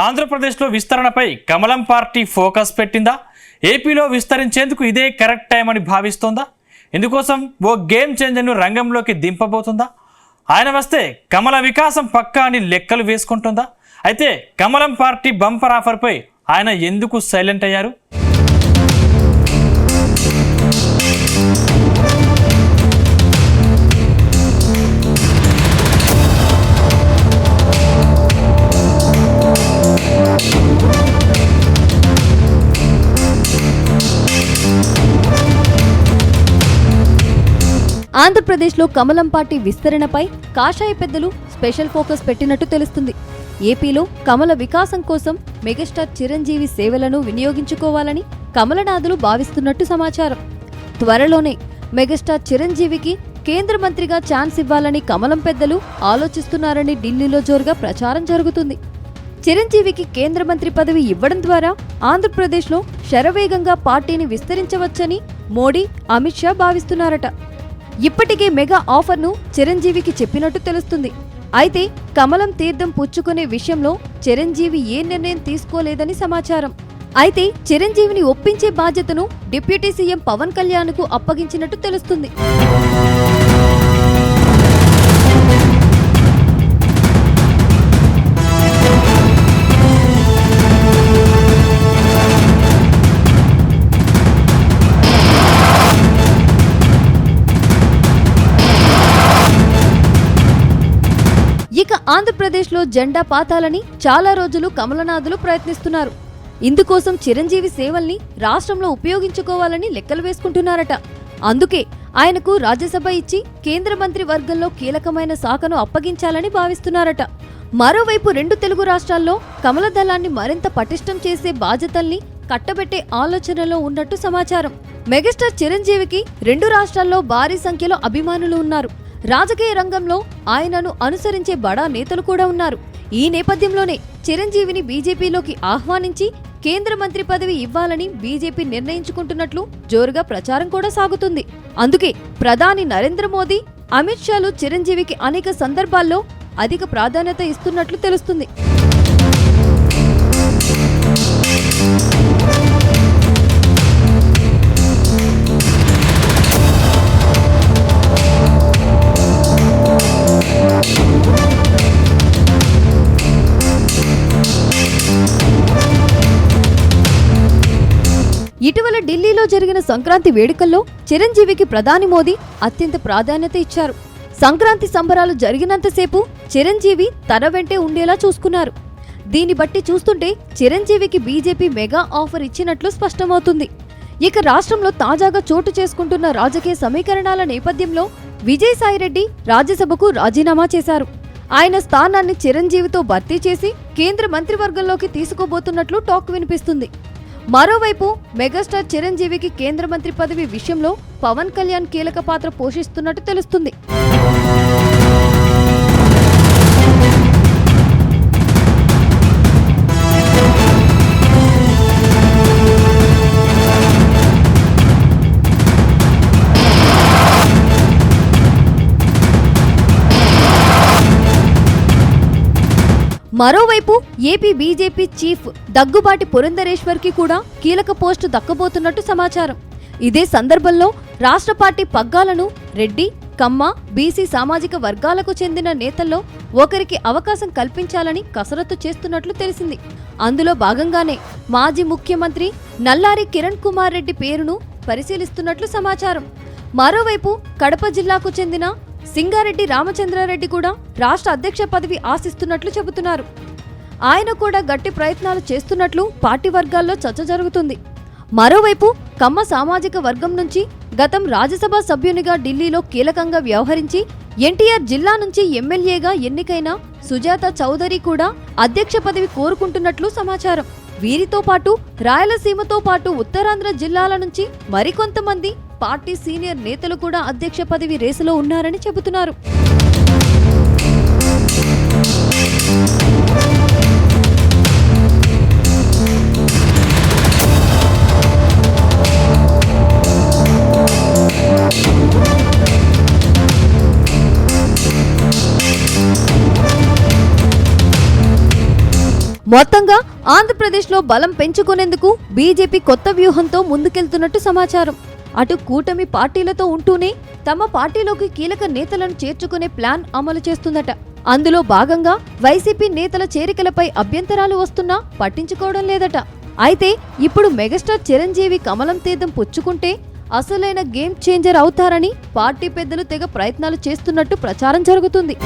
ఆంధ్రప్రదేశ్లో విస్తరణపై కమలం party focus పెట్టిందా? ఏపీలో విస్తరించేందుకు ఇదే కరెక్ట్ టైం అని భావిస్తోందా? ఇందుకోసం ఓ గేమ్ చేంజర్ను రంగంలోకి దింపబోతుందా? ఆయన వస్తే కమల వికాసం పక్కా అని లెక్కలు వేసుకుంటుందా? అయితే కమలం పార్టీ బంపర్ ఆఫర్పై ఆయన ఎందుకు సైలెంట్ అయ్యారు? ఆంధ్రప్రదేశ్లో కమలం పార్టీ విస్తరణపై కాషాయ పెద్దలు స్పెషల్ ఫోకస్ పెట్టినట్టు తెలుస్తుంది. ఏపీలో కమల వికాసం కోసం మెగాస్టార్ చిరంజీవి సేవలను వినియోగించుకోవాలని కమలనాథులు భావిస్తున్నట్టు సమాచారం. త్వరలోనే మెగాస్టార్ చిరంజీవికి కేంద్ర మంత్రిగా ఛాన్స్ ఇవ్వాలని కమలం పెద్దలు ఆలోచిస్తున్నారని ఢిల్లీలో జోరుగా ప్రచారం జరుగుతుంది. చిరంజీవికి కేంద్ర మంత్రి పదవి ఇవ్వడం ద్వారా ఆంధ్రప్రదేశ్లో శరవేగంగా పార్టీని విస్తరించవచ్చని మోడీ, అమిత్ షా భావిస్తున్నారట. ఇప్పటికే మెగా ఆఫర్ను చిరంజీవికి చెప్పినట్టు తెలుస్తుంది. అయితే కమలం తీర్థం పుచ్చుకునే విషయంలో చిరంజీవి ఏ నిర్ణయం తీసుకోలేదని సమాచారం. అయితే చిరంజీవిని ఒప్పించే బాధ్యతను డిప్యూటీ సీఎం పవన్ కళ్యాణ్కు అప్పగించినట్టు తెలుస్తుంది. ఇక ఆంధ్రప్రదేశ్లో జెండా పాతాలని చాలా రోజులు కమలనాథులు ప్రయత్నిస్తున్నారు. ఇందుకోసం చిరంజీవి సేవల్ని రాష్ట్రంలో ఉపయోగించుకోవాలని లెక్కలు వేసుకుంటున్నారట. అందుకే ఆయనకు రాజ్యసభ ఇచ్చి కేంద్ర మంత్రి వర్గంలో కీలకమైన శాఖను అప్పగించాలని భావిస్తున్నారట. మరోవైపు రెండు తెలుగు రాష్ట్రాల్లో కమల దళాన్ని మరింత పటిష్టం చేసే బాధ్యతల్ని కట్టబెట్టే ఆలోచనలో ఉన్నట్టు సమాచారం. మెగాస్టార్ చిరంజీవికి రెండు రాష్ట్రాల్లో భారీ సంఖ్యలో అభిమానులు ఉన్నారు. రాజకీయ రంగంలో ఆయనను అనుసరించే బడా నేతలు కూడా ఉన్నారు. ఈ నేపథ్యంలోనే చిరంజీవిని బీజేపీలోకి ఆహ్వానించి కేంద్ర మంత్రి పదవి ఇవ్వాలని బీజేపీ నిర్ణయించుకుంటున్నట్లు జోరుగా ప్రచారం కూడా సాగుతుంది. అందుకే ప్రధాని నరేంద్ర మోదీ, అమిత్ షాలు చిరంజీవికి అనేక సందర్భాల్లో అధిక ప్రాధాన్యత ఇస్తున్నట్లు తెలుస్తుంది. ఇటీవల ఢిల్లీలో జరిగిన సంక్రాంతి వేడుకల్లో చిరంజీవికి ప్రధాని మోదీ అత్యంత ప్రాధాన్యత ఇచ్చారు. సంక్రాంతి సంబరాలు జరిగినంతసేపు చిరంజీవి తన వెంటే ఉండేలా చూసుకున్నారు. దీన్ని బట్టి చూస్తుంటే చిరంజీవికి బీజేపీ మెగా ఆఫర్ ఇచ్చినట్లు స్పష్టమవుతుంది. ఇక రాష్ట్రంలో తాజాగా చోటు చేసుకుంటున్న రాజకీయ సమీకరణాల నేపథ్యంలో విజయసాయిరెడ్డి రాజ్యసభకు రాజీనామా చేశారు. ఆయన స్థానాన్ని చిరంజీవితో భర్తీ చేసి కేంద్ర మంత్రివర్గంలోకి తీసుకోబోతున్నట్లు టాక్ వినిపిస్తుంది. మరోవైపు మెగాస్టార్ చిరంజీవికి కేంద్ర మంత్రి పదవి విషయంలో పవన్ కళ్యాణ్ కీలక పాత్ర పోషిస్తున్నట్టు తెలుస్తుంది. మరోవైపు ఏపీ బీజేపీ చీఫ్ దగ్గుబాటి పురంధరేశ్వర్కి కూడా కీలక పోస్టు దక్కబోతున్నట్టు సమాచారం. ఇదే సందర్భంలో రాష్ట్ర పార్టీ పగ్గాలను రెడ్డి, కమ్మ, బీసీ సామాజిక వర్గాలకు చెందిన నేతల్లో ఒకరికి అవకాశం కల్పించాలని కసరత్తు చేస్తున్నట్లు తెలిసింది. అందులో భాగంగానే మాజీ ముఖ్యమంత్రి నల్లారి కిరణ్ కుమార్ రెడ్డి పేరును పరిశీలిస్తున్నట్లు సమాచారం. మరోవైపు కడప జిల్లాకు చెందిన సింగారెడ్డి రామచంద్రారెడ్డి కూడా రాష్ట్ర అధ్యక్ష పదవి ఆశిస్తున్నట్లు చెబుతున్నారు. ఆయన కూడా గట్టి ప్రయత్నాలు చేస్తున్నట్లు పార్టీ వర్గాల్లో చర్చ జరుగుతుంది. మరోవైపు కమ్మ సామాజిక వర్గం నుంచి గతం రాజ్యసభ సభ్యునిగా ఢిల్లీలో కీలకంగా వ్యవహరించి ఎన్టీఆర్ జిల్లా నుంచి ఎమ్మెల్యేగా ఎన్నికైన సుజాత చౌదరి కూడా అధ్యక్ష పదవి కోరుకుంటున్నట్లు సమాచారం. వీరితో పాటు రాయలసీమతో పాటు ఉత్తరాంధ్ర జిల్లాల నుంచి మరికొంతమంది పార్టీ సీనియర్ నేతలు కూడా అధ్యక్ష పదవి రేసులో ఉన్నారని చెబుతున్నారు. మొత్తంగా ఆంధ్రప్రదేశ్లో బలం పెంచుకునేందుకు బీజేపీ కొత్త వ్యూహంతో ముందుకెళ్తున్నట్టు సమాచారం. అటు కూటమి పార్టీలతో ఉంటూనే తమ పార్టీలోకి కీలక నేతలను చేర్చుకునే ప్లాన్ అమలు చేస్తుందట. అందులో భాగంగా వైసీపీ నేతల చేరికలపై అభ్యంతరాలు వస్తున్నా పట్టించుకోవడం లేదట. అయితే ఇప్పుడు మెగాస్టార్ చిరంజీవి కమలం తీర్థం పుచ్చుకుంటే అసలైన గేమ్ చేంజర్ అవుతారని పార్టీ పెద్దలు తెగ ప్రయత్నాలు చేస్తున్నట్టు ప్రచారం జరుగుతుంది.